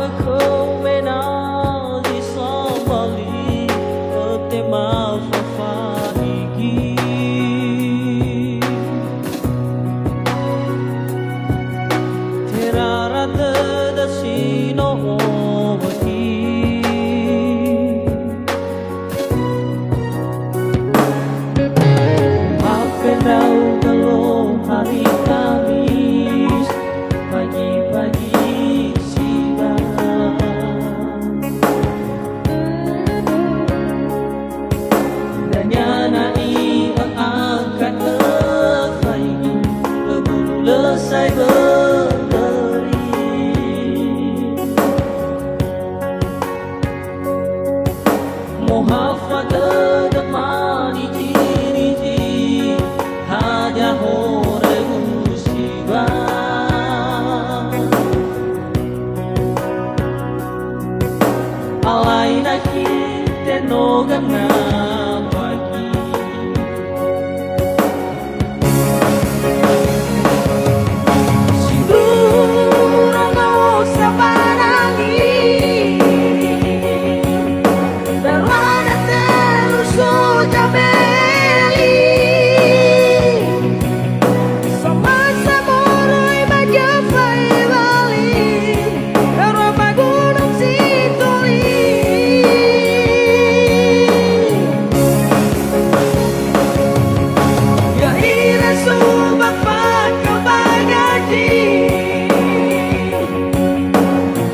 không bên nào di sombali te mau fafahigi terarata da sino waki maafkan daw kalau hari Kamis pagi-pagi siang dan nyanai ang angkat lefai lebulu lesai berderi muhafad demani diri haja hore musibah alai naki tenogan na pagi siguro mau sabarani darwana terus jameli sama samoroy majafai bali darwa gunung situli ya ira subak pakabagadi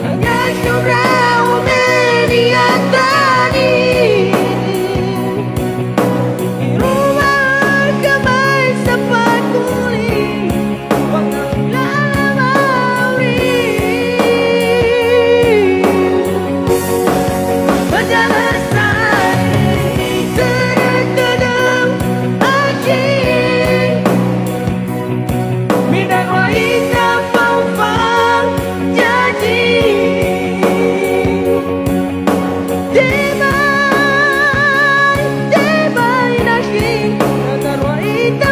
hanya syurau mediatani rumah kamay sa pagkuli pagkakalamawi Majalasay terkadang aking minanway na paupang jadi Debay naging nanarway na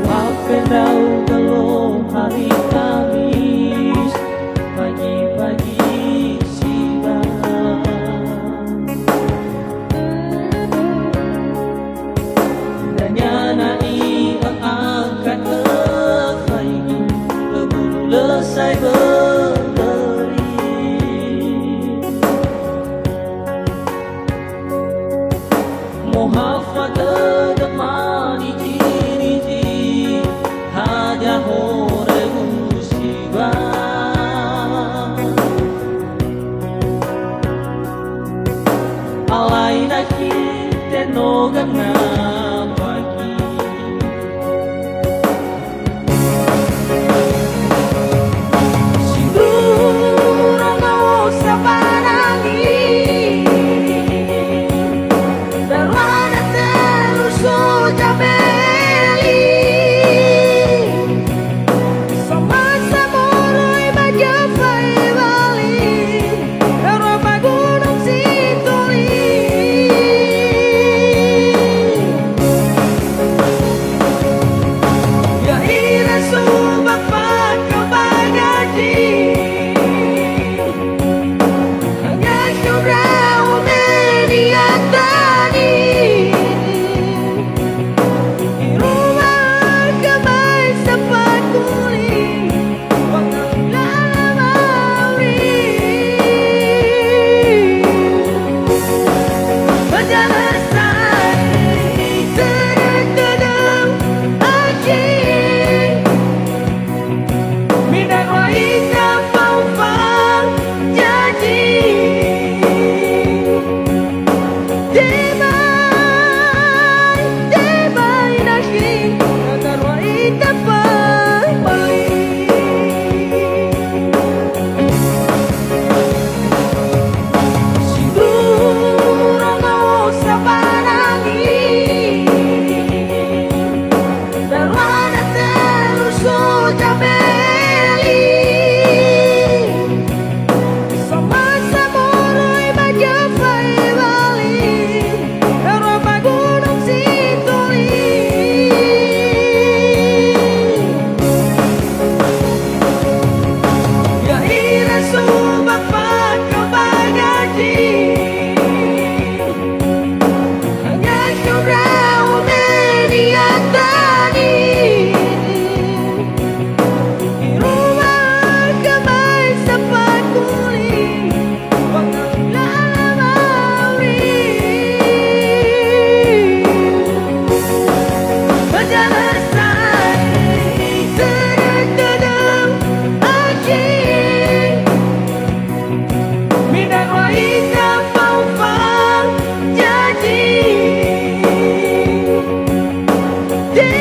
maafkan daw kalau hari Kamis pagi-pagi siang dan nyanai ang angkat lefai lebulu lesai berderi muhafad demani diri haja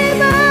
tiba